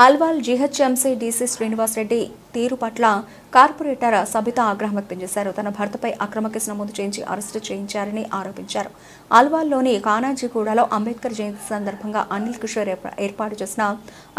Alwal GHMC DC Srinivas Reddy తీరు పట్ల corporator Sabitha ఆగ్రహం వ్యక్తం చేశారు. తన భర్తపై అక్రమ కేసు నమోదు చేయించి అరెస్టు చేయించారని ఆరోపించారు. అల్వాల్లోని కానాజీగూడలో అంబేద్కర్ జయంతి సందర్భంగా అనిల్ కిషోర్ ఏర్పాటు చేసిన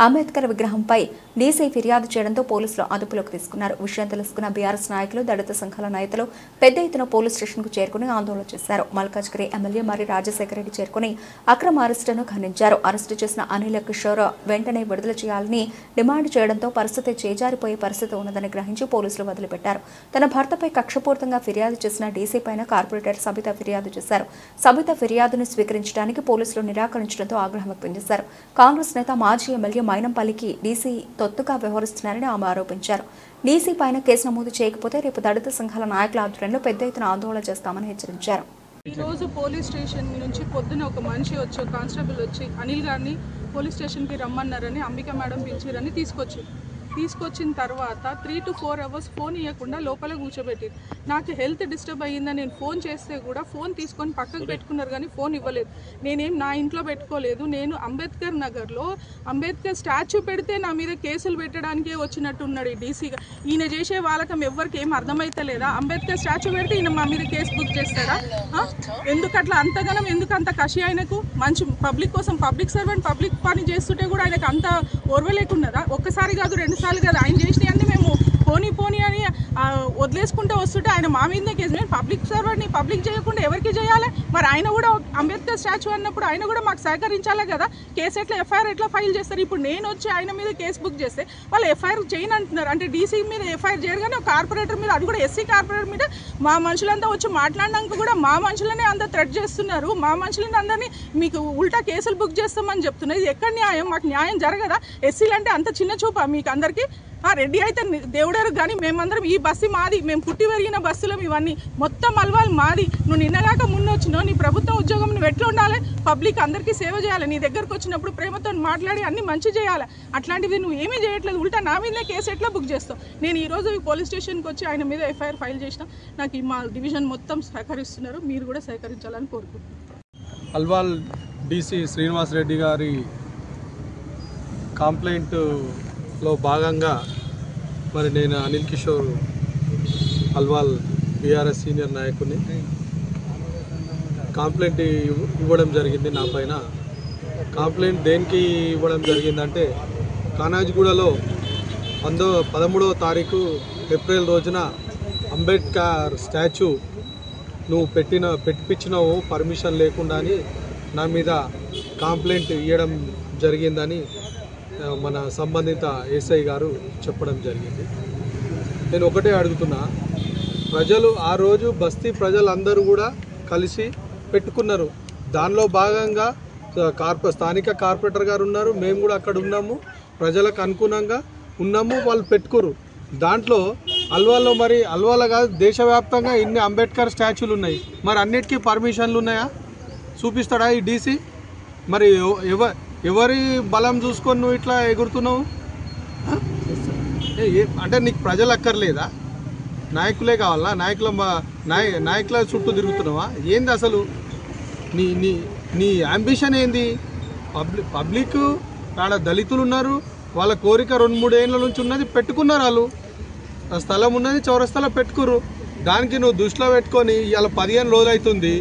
అంబేద్కర్ విగ్రహంపై డీసీ ఫిర్యాదు చేయడంతో పోలీసులు అదుపులోకి తీసుకున్నారు. విషయం తెలుసుకున్న బీఆర్ఎస్ నాయకులు, దళిత సంఘాల నేతలు పెద్ద ఎత్తున పోలీస్ స్టేషన్కు చేరుకుని ఆందోళన చేశారు. మల్కాజ్గిరి ఎమ్మెల్యే మరి రాజశేఖర రెడ్డి చేరుకుని అక్రమ అరెస్టును ఖండించారు. అరెస్టు చేసిన అనిల్ కిషోర్ వెంటనే విడుదల చేయాలని డిమాండ్ చేయడంతో పరిస్థితి చేజారిపోయే పరిస్థితి ఉన్నదని గ్రహించి పోలీసులు వదిలిపెట్టారు. తన భర్తపై కక్షపూరితంగా ఫిర్యాదు చేసిన డీసీ పైన కార్పొరేటర్ సబిత ఫిర్యాదు చేశారు. సబిత ఫిర్యాదును స్వీకరించడానికి పోలీసులు నిరాకరించడంతో ఆగ్రహం వ్యక్తం చేశారు. కాంగ్రెస్ నేత మాజీ ఎమ్మెల్యే మైనంపల్లికి డీసీ తొత్తుగా వ్యవహరిస్తున్నారని ఆమె ఆరోపించారు. డీసీ పైన కేసు నమోదు చేయకపోతే రేపు దళిత సంఘాల నాయకుల ఆధ్వర్యంలో పెద్ద ఎత్తున ఆందోళన చేస్తామని హెచ్చరించారు. ఈ రోజు పోలీస్ స్టేషన్ నుంచి పొద్దున ఒక మనిషి వచ్చి, కానిస్టేబుల్ వచ్చి అనిల్ గారిని పోలీస్ స్టేషన్కి రమ్మన్నారని అంబిక మేడం పిలిచిరని తీసుకొచ్చిన తర్వాత 3 to 4 hours ఫోన్ ఇవ్వకుండా లోపల కూర్చోబెట్టి, నాకు హెల్త్ డిస్టర్బ్ అయ్యిందని నేను ఫోన్ చేస్తే కూడా ఫోన్ తీసుకొని పక్కకు పెట్టుకున్నారు కానీ ఫోన్ ఇవ్వలేదు. నేనేం నా ఇంట్లో పెట్టుకోలేదు. నేను అంబేద్కర్ నగర్లో అంబేద్కర్ స్టాచ్యూ పెడితే నా మీద కేసులు పెట్టడానికే వచ్చినట్టున్నాడు ఈ డీసీగా. ఈయన చేసే వాళ్ళకం ఎవరికి ఏం అర్థమైతలేదా? అంబేద్కర్ స్టాచ్యూ పెడితే ఈయన మా మీద కేసు బుక్ చేస్తారా? ఎందుకు అట్లా అంతగానం, ఎందుకు అంత కషి ఆయనకు? మంచి పబ్లిక్ కోసం, పబ్లిక్ సర్వెంట్ పబ్లిక్ పని చేస్తుంటే కూడా ఆయనకు అంత ఓర్వలేకున్నదా? ఒక్కసారి కాదు, 2 సార్లు కాదు, ఆయన చేసినవన్నీ మేము పోనీ అని వదిలేసుకుంటూ వస్తుంటే ఆయన మా మీదనే కేసు. మేము పబ్లిక్ సర్వెంట్ని పబ్లిక్ చేయకుండా ఎవరికి చేయాలి? మరి ఆయన కూడా అంబేద్కర్ స్టాచ్యూ అన్నప్పుడు ఆయన కూడా మాకు సహకరించాలి కదా. కేసు ఎట్లా, ఎఫ్ఐఆర్ ఎట్లా ఫైల్ చేస్తారు? ఇప్పుడు నేను వచ్చి ఆయన మీద కేసు బుక్ చేస్తే వాళ్ళు ఎఫ్ఐఆర్ చేయను అంటున్నారు. అంటే డీసీ మీద ఎఫ్ఐఆర్ చేయరు కానీ కార్పొరేటర్ మీద, అది కూడా ఎస్సీ కార్పొరేటర్ మీద మా మనుషులంతా వచ్చి మాట్లాడినాక కూడా మా మనుషులనే అంత థ్రెట్ చేస్తున్నారు. మా మనుషులని అందరినీ మీకు ఉల్టా కేసులు బుక్ చేస్తామని చెప్తున్నారు. ఇది ఎక్కడ న్యాయం? మాకు న్యాయం జరగదా? ఎస్సీలు అంటే అంత చిన్న చూపా మీకు అందరికీ? రెడ్డి అయితే దేవుడారు కానీ మేమందరం ఈ బస్సు మాది, మేము పుట్టి పెరిగిన బస్సులం ఇవన్నీ మొత్తం అల్వాల్ మాది. నువ్వు నిన్నగాక ముందు వచ్చినావు, నీ ప్రభుత్వ ఉద్యోగం నువ్వు ఎట్లా ఉండాలి? పబ్లిక్ అందరికీ సేవ చేయాలి. నీ దగ్గరకు వచ్చినప్పుడు ప్రేమతో మాట్లాడి అన్ని మంచి చేయాలి. అట్లాంటివి నువ్వు ఏమీ చేయట్లేదు. ఉల్టా నా మీదనే కేసు ఎట్లా బుక్ చేస్తావు? నేను ఈరోజు పోలీస్ స్టేషన్కి వచ్చి ఆయన మీద ఎఫ్ఐఆర్ ఫైల్ చేసిన. నాకు మా డివిజన్ మొత్తం సహకరిస్తున్నారు, మీరు కూడా సహకరించాలని కోరుకుంటున్నాను. అల్వాల్ డీసీ శ్రీనివాస్ రెడ్డి గారి కంప్లైంట్లో భాగంగా మరి నేను అనిల్ కిషోర్ అల్వాల్ బీఆర్ఎస్ సీనియర్ నాయకుని కంప్లైంట్ ఇవ్వడం జరిగింది. నా పైన కంప్లైంట్ దేనికి ఇవ్వడం జరిగిందంటే, కానాజీగూడలో 13వ తారీఖు ఏప్రిల్ రోజున అంబేద్కర్ స్టాచ్యూ నువ్వు పెట్టిపించినావు పర్మిషన్ లేకుండా అని నా మీద కంప్లైంట్ ఇవ్వడం జరిగిందని మన సంబంధిత ఎస్ఐ గారు చెప్పడం జరిగింది. నేను ఒకటే అడుగుతున్నా, ప్రజలు ఆ రోజు బస్తీ ప్రజలందరూ కూడా కలిసి పెట్టుకున్నారు. దానిలో భాగంగా స్థానిక కార్పొరేటర్ గారు ఉన్నారు, మేము కూడా అక్కడ ఉన్నాము, ప్రజలకు అనుగుణంగా ఉన్నాము, వాళ్ళు పెట్టుకోరు. దాంట్లో అల్వాల్లో మరి అల్వాల కాదు, దేశవ్యాప్తంగా ఇన్ని అంబేద్కర్ స్టాచ్యూలు ఉన్నాయి. మరి అన్నిటికీ పర్మిషన్లు ఉన్నాయా? చూపిస్తాడా ఈ డీసీ? మరి ఎవరి బలం చూసుకొని నువ్వు ఇట్లా ఎగురుతున్నావు? అంటే నీకు ప్రజలు అక్కర్లేదా? నాయకులే కావాలా? నాయకుల చుట్టూ తిరుగుతున్నావా? ఏంది అసలు నీ నీ నీ అంబిషన్ ఏంది? పబ్లిక్ ఆడ దళితులు ఉన్నారు, వాళ్ళ కోరిక 2-3 ఏళ్ళ నుంచి ఉన్నది, పెట్టుకున్నారు. వాళ్ళు స్థలం ఉన్నది, చౌరస్తాలో పెట్టుకురు. దానికి నువ్వు దృష్టిలో పెట్టుకొని ఇవాళ 15 రోజులు అవుతుంది.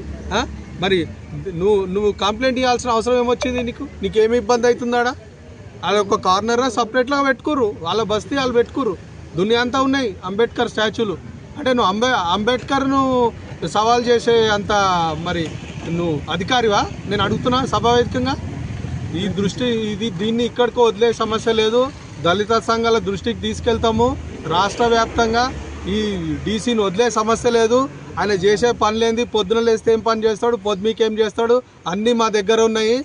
మరి నువ్వు కంప్లైంట్ ఇవ్వాల్సిన అవసరం ఏమొచ్చింది? నీకేమి ఇబ్బంది అవుతుందాడా? వాళ్ళ ఒక కార్నర్లో సపరేట్గా పెట్టుకోరు, వాళ్ళ బస్తీ వాళ్ళు పెట్టుకోరు. దునియా అంతా ఉన్నాయి అంబేద్కర్ స్టాచ్యూలు. అంటే నువ్వు అంబేద్కర్ను సవాల్ చేసే అంత మరి నువ్వు అధికారివా? నేను అడుగుతున్నా సభావేదికంగా. దీన్ని ఇక్కడికో వదిలే సమస్య లేదు. దళిత సంఘాల దృష్టికి తీసుకెళ్తాము. రాష్ట్ర వ్యాప్తంగా ఈ డీసీని వదిలే సమస్య లేదు. ఆయన చేసే పనులేంది, పొద్దున లేస్తే ఏం పని చేస్తాడు, పొద్దుమీకేం చేస్తాడు, అన్నీ మా దగ్గర ఉన్నాయి.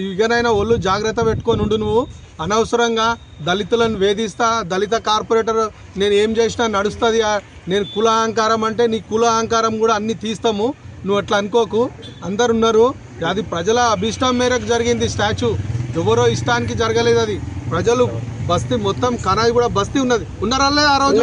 ఇకనైనా ఒళ్ళు జాగ్రత్త పెట్టుకొని ఉండు. నువ్వు అనవసరంగా దళితులను వేధిస్తా, దళిత కార్పొరేటర్ నేను ఏం చేసినా నడుస్తుంది, నేను కుల అహంకారం అంటే నీ కుల అహంకారం కూడా అన్నీ తీస్తాము. నువ్వు అట్లా అనుకోకు. అందరు ఉన్నారు, అది ప్రజల అభిష్టం మేరకు జరిగింది స్టాచ్యూ. ఎవరో ఇష్టానికి జరగలేదు. అది ప్రజలు బస్తీ మొత్తం కానాజీగూడ బస్తీ ఉన్నది, ఉన్నారా ఆ రోజు?